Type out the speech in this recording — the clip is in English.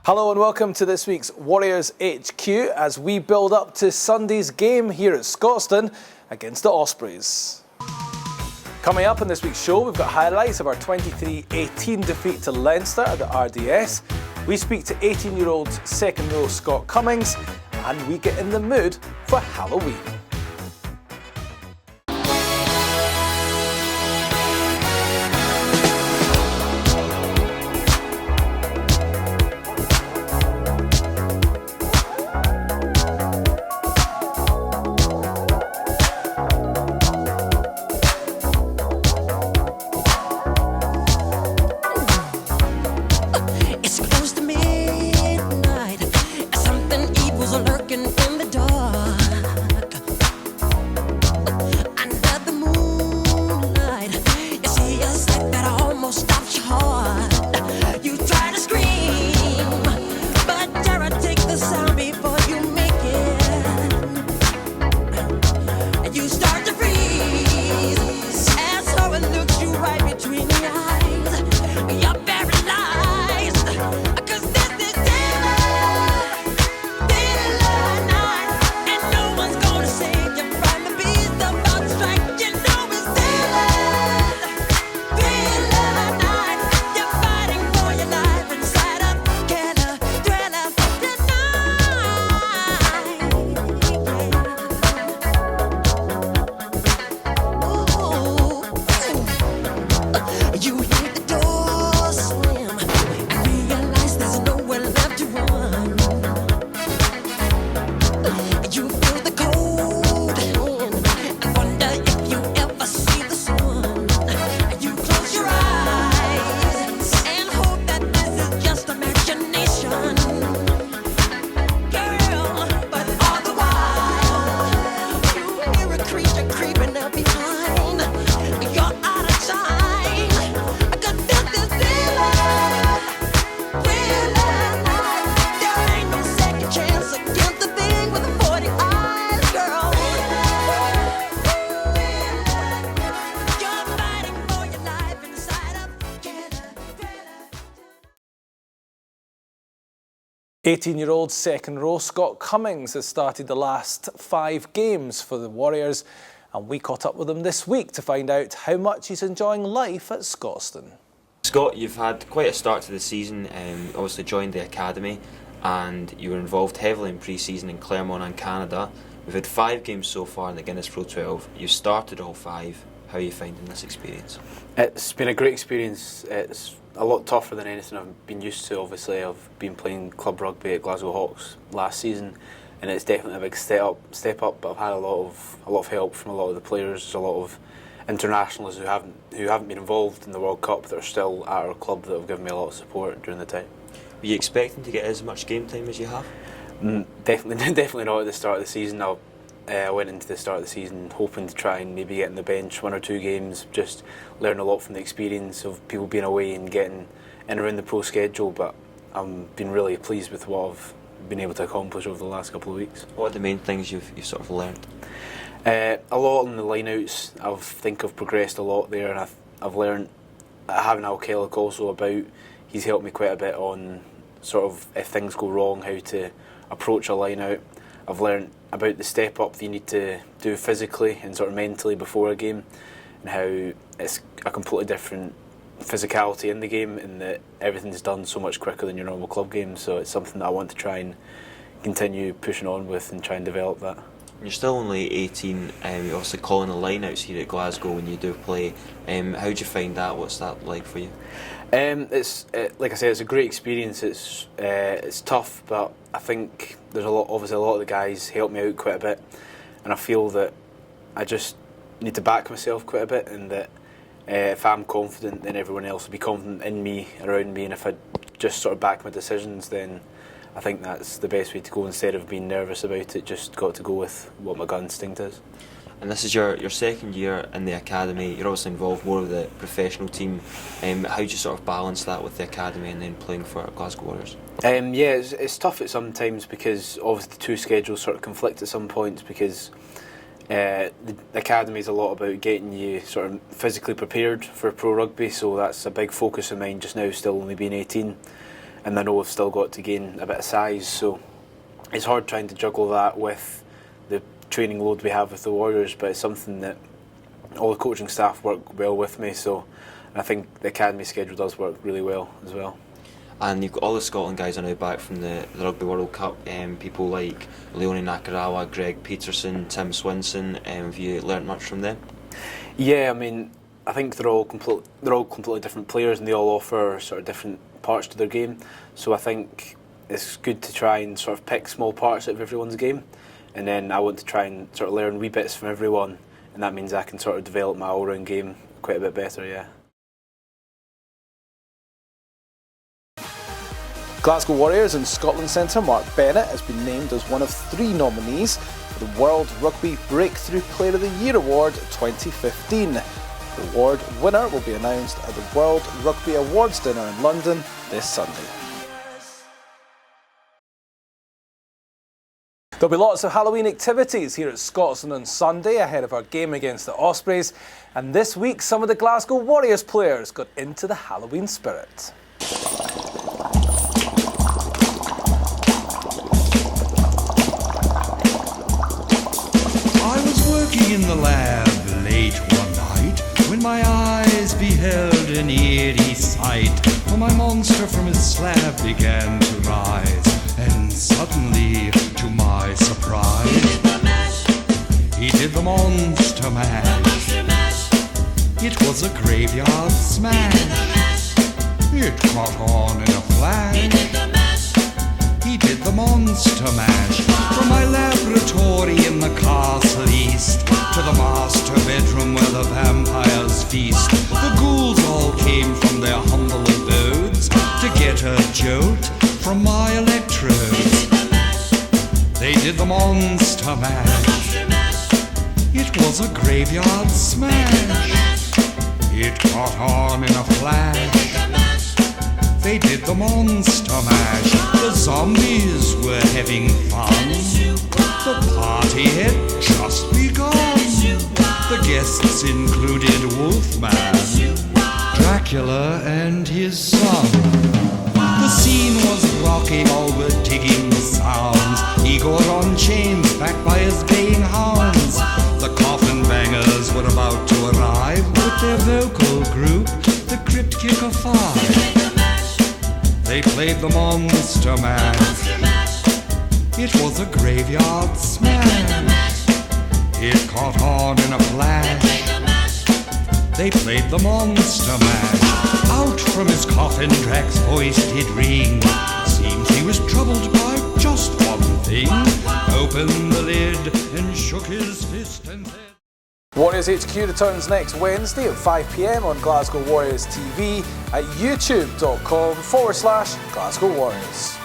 Hello and welcome to this week's Warriors HQ as we build up to Sunday's game here at Scotstoun against the Ospreys. Coming up in this week's show, we've got highlights of our 23-18 defeat to Leinster at the RDS. We speak to 18-year-old second row Scott Cummings and we get in the mood for Halloween. Eighteen-year-old second row Scott Cummings has started the last 5 games for the Warriors and we caught up with him this week to find out how much he's enjoying life at Scotstoun. Scott, you've had quite a start to the season, obviously joined the academy and you were involved heavily in pre-season in Claremont and Canada. We've had 5 games so far in the Guinness Pro 12. You've started all 5. How are you finding this experience? It's been a great experience. It's a lot tougher than anything I've been used to. Obviously, I've been playing club rugby at Glasgow Hawks last season, and it's definitely a big step up. But I've had a lot of help from a lot of the players. There's a lot of internationals who haven't been involved in the World Cup that are still at our club that have given me a lot of support during the time. Were you expecting to get as much game time as you have? Definitely not at the start of the season. I went into the start of the season hoping to try and maybe get on the bench 1 or 2 games, just learn a lot from the experience of people being away and getting in around the pro schedule, but I've been really pleased with what I've been able to accomplish over the last couple of weeks. What are the main things you've sort of learned? A lot on the lineouts. I think I've progressed a lot there, and I've learned having Al Kellock also about. He's helped me quite a bit on sort of if things go wrong, how to approach a lineout. I've learned about the step up that you need to do physically and sort of mentally before a game, and how it's a completely different physicality in the game, and that everything's done so much quicker than your normal club game. So it's something that I want to try and continue pushing on with and try and develop that. You're still only 18, you're obviously calling the lineouts here at Glasgow when you do play. How do you find that? What's that like for you? Like I said, it's a great experience. It's tough, but I think there's obviously a lot of the guys help me out quite a bit, and I feel that I just need to back myself quite a bit, and that if I'm confident, then everyone else will be confident in me, around me, and if I just sort of back my decisions, then I think that's the best way to go. Instead of being nervous about it, just got to go with what my gut instinct is. And this is your second year in the academy. You're obviously involved more with the professional team. How do you sort of balance that with the academy and then playing for Glasgow Warriors? Yeah, it's tough at some times because obviously the 2 schedules sort of conflict at some points, because the academy is a lot about getting you sort of physically prepared for pro rugby, so that's a big focus of mine just now, still only being 18. and I know we've still got to gain a bit of size, so it's hard trying to juggle that with the training load we have with the Warriors, but it's something that all the coaching staff work well with me, so I think the academy schedule does work really well as well. And you've got all the Scotland guys are now back from the Rugby World Cup, people like Leonie Nakarawa, Greg Peterson, Tim Swinson. Have you learnt much from them? Yeah, I mean, I think they're all completely different players, and they all offer sort of different parts to their game. So I think it's good to try and sort of pick small parts out of everyone's game, and then I want to try and sort of learn wee bits from everyone, and that means I can sort of develop my all-round game quite a bit better, yeah. Glasgow Warriors and Scotland centre Mark Bennett has been named as one of 3 nominees for the World Rugby Breakthrough Player of the Year Award 2015. The award winner will be announced at the World Rugby Awards dinner in London this Sunday. There'll be lots of Halloween activities here at Scotstoun on Sunday ahead of our game against the Ospreys, and this week some of the Glasgow Warriors players got into the Halloween spirit. In the lab late one night, when my eyes beheld an eerie sight, for my monster from his slab began to rise, and suddenly, to my surprise, he did the monster mash. It was a graveyard smash. It caught on in a flash. He did the monster mash. From my laboratory in the castle east to the master bedroom where the vampires feast, the ghouls all came from their humble abodes to get a jolt from my electrodes. They did the monster mash. It was a graveyard smash. It caught on in a flash. They did the monster mash. The zombies were having fun. The party had just begun. The guests included Wolfman, Dracula and his son. The scene was rocking, all were digging the sounds. Igor on chains, backed by his baying hounds. The coffin bangers were about to arrive with their vocal group, the Crypt Kicker 5. They played the monster mash. It was a graveyard smash. It caught on in a flash. They played the monster mash. Out from his coffin, Drac's voice did ring. Seems he was troubled by just one thing. Opened the lid and shook his fist and said, Warriors HQ returns next Wednesday at 5 PM on Glasgow Warriors TV at youtube.com/Glasgow Warriors.